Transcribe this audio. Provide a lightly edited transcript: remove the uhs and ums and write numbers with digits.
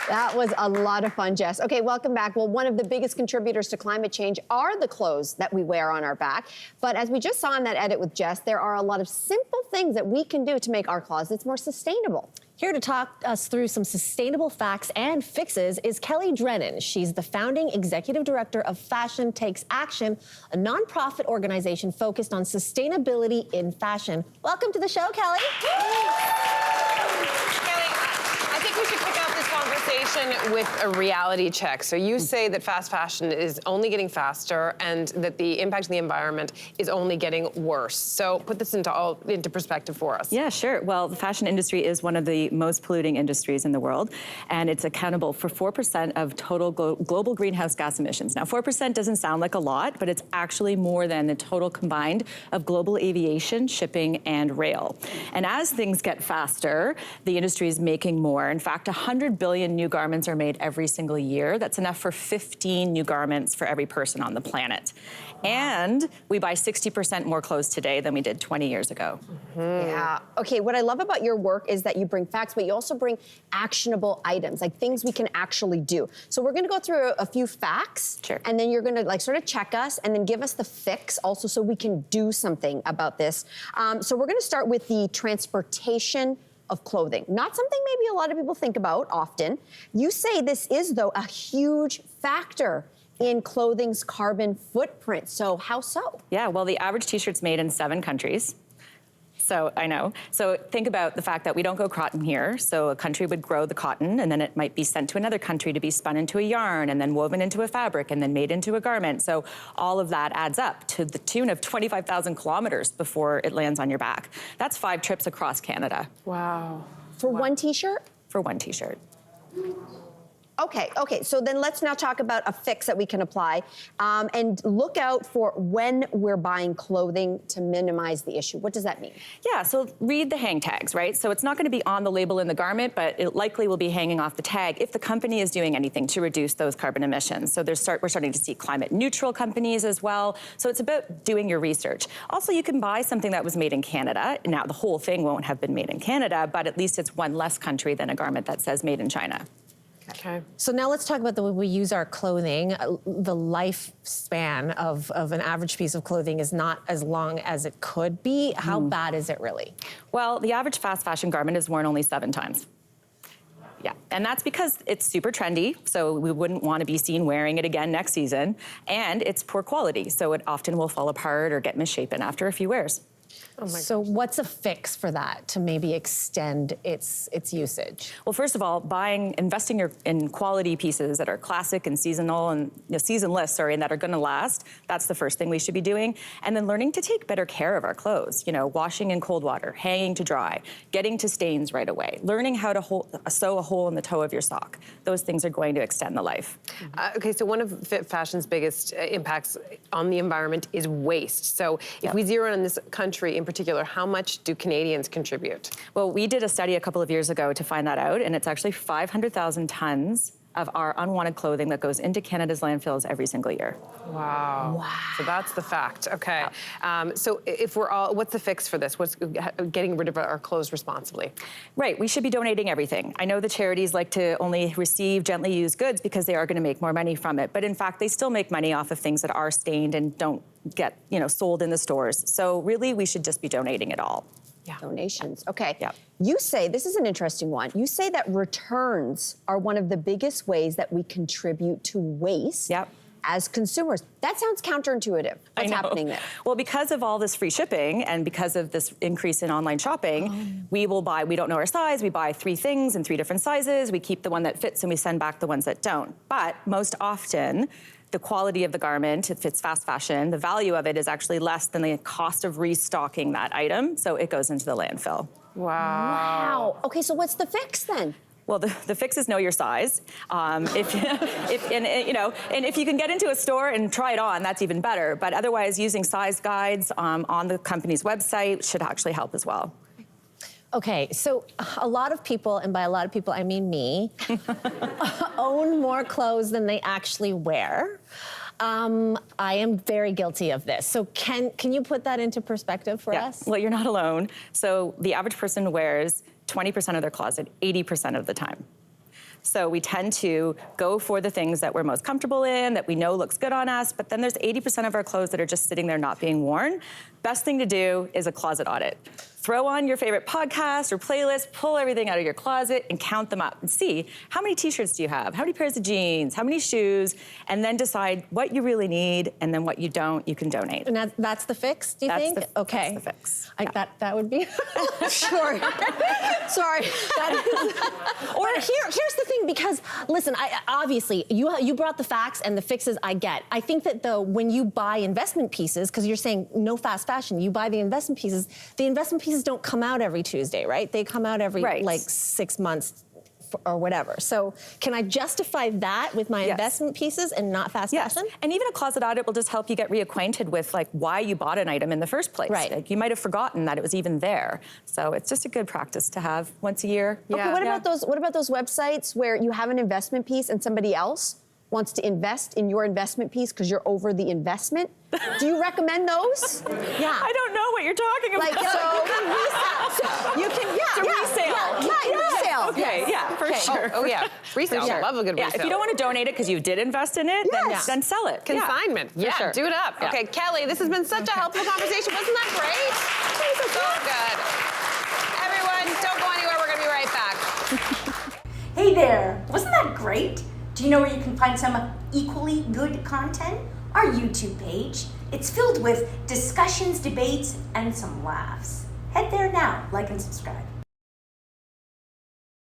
That was a lot of fun, Jess. Okay, welcome back. Well, one of the biggest contributors to climate change are the clothes that we wear on our back. But as we just saw in that edit with Jess, there are a lot of simple things that we can do to make our closets more sustainable. Here to talk us through some sustainable facts and fixes is Kelly Drennan. She's the founding executive director of Fashion Takes Action, a nonprofit organization focused on sustainability in fashion. Welcome to the show, Kelly. I think we should kick off this conversation with a reality check. So you say that fast fashion is only getting faster and that the impact on the environment is only getting worse. So put this into perspective for us. Yeah, sure. Well, the fashion industry is one of the most polluting industries in the world, and it's accountable for 4% of total global greenhouse gas emissions. Now, 4% doesn't sound like a lot, but it's actually more than the total combined of global aviation, shipping, and rail. And as things get faster, the industry is making more. In fact, 100 billion new garments are made every single year. That's enough for 15 new garments for every person on the planet. And we buy 60% more clothes today than we did 20 years ago. Yeah. Okay, what I love about your work is that you bring facts, but you also bring actionable items, like things we can actually do. So we're gonna go through a few facts, Sure. and then you're gonna sort of check us and then give us the fix also so we can do something about this. So we're gonna start with the transportation of clothing. Not something maybe a lot of people think about often. You say this is, though, a huge factor in clothing's carbon footprint. So how so? Yeah, well, the average t-shirt's made in 7 countries. So I know. So think about the fact that we don't grow cotton here. So a country would grow the cotton, and then it might be sent to another country to be spun into a yarn, and then woven into a fabric, and then made into a garment. So all of that adds up to the tune of 25,000 kilometers before it lands on your back. That's 5 trips across Canada. Wow. For one t-shirt? For one t-shirt. Okay, so then let's now talk about a fix that we can apply and look out for when we're buying clothing to minimize the issue. What does that mean? Yeah, so read the hang tags, right? So it's not gonna be on the label in the garment, but it likely will be hanging off the tag if the company is doing anything to reduce those carbon emissions. So we're starting to see climate neutral companies as well. So it's about doing your research. Also, you can buy something that was made in Canada. Now, the whole thing won't have been made in Canada, but at least it's one less country than a garment that says made in China. Okay. So now let's talk about the way we use our clothing. The lifespan of an average piece of clothing is not as long as it could be. How bad is it really? Well, the average fast fashion garment is worn only 7 times. Yeah, and that's because it's super trendy, so we wouldn't want to be seen wearing it again next season, and it's poor quality, so it often will fall apart or get misshapen after a few wears. So what's a fix for that to maybe extend its usage? Well, first of all, investing in quality pieces that are classic and seasonal and seasonless, and that are going to last. That's the first thing we should be doing. And then learning to take better care of our clothes. Washing in cold water, hanging to dry, getting to stains right away, learning how to sew a hole in the toe of your sock. Those things are going to extend the life. Okay, so one of fashion's biggest impacts on the environment is waste. So if we zero in on this country in particular, how much do Canadians contribute? Well, we did a study a couple of years ago to find that out, and it's actually 500,000 tons of our unwanted clothing that goes into Canada's landfills every single year. Wow. So that's the fact. Okay. So if what's the fix for this? What's getting rid of our clothes responsibly? Right, we should be donating everything. I know the charities like to only receive gently used goods because they are going to make more money from it, but in fact, they still make money off of things that are stained and don't get, sold in the stores. So really, we should just be donating it all. Yeah. Donations. Okay. Yeah. You say, this is an interesting one, you say that returns are one of the biggest ways that we contribute to waste as consumers. That sounds counterintuitive. What's happening there? Well, because of all this free shipping and because of this increase in online shopping, we don't know our size, we buy 3 things in 3 different sizes, we keep the one that fits and we send back the ones that don't. But most often, the quality of the garment, if it's fast fashion, the value of it is actually less than the cost of restocking that item, so it goes into the landfill. Wow. Okay, so what's the fix then? Well, the fix is know your size. If you can get into a store and try it on, that's even better. But otherwise, using size guides on the company's website should actually help as well. Okay, so a lot of people, and by a lot of people I mean me, own more clothes than they actually wear. I am very guilty of this. So can you put that into perspective for us? Well, you're not alone. So the average person wears 20% of their closet 80% of the time. So we tend to go for the things that we're most comfortable in, that we know looks good on us, but then there's 80% of our clothes that are just sitting there not being worn. Best thing to do is a closet audit. Throw on your favorite podcast or playlist, pull everything out of your closet and count them up and see how many t-shirts do you have, how many pairs of jeans, how many shoes, and then decide what you really need and then what you don't, you can donate. And that's the fix, do you think? Okay. That's the fix. That would be. Sure. Sorry. Or here's the thing, because listen, obviously you brought the facts and the fixes I get. I think that though when you buy investment pieces, because you're saying no fast fashion, you buy the investment pieces don't come out every Tuesday, right? They come out every like 6 months or whatever. So can I justify that with my investment pieces and not fast fashion? And even a closet audit will just help you get reacquainted with like why you bought an item in the first place. Right. Like you might have forgotten that it was even there. So it's just a good practice to have once a year. Okay, what about those websites where you have an investment piece and somebody else wants to invest in your investment piece because you're over the investment? Do you recommend those? Yeah. I don't know what you're talking about. Like, so you can It's a resale. resale. Okay, yeah, for sure. Oh yeah, resale. Sure. Love a good resale. If you don't want to donate it because you did invest in it, then sell it. Consignment. Yeah, sure. do it up. Yeah. Okay, Kelly, this has been such a helpful conversation. Wasn't that great? So good. Everyone, don't go anywhere. We're going to be right back. Hey there! Wasn't that great? Do you know where you can find some equally good content? Our YouTube page. It's filled with discussions, debates, and some laughs. Head there now, like and subscribe.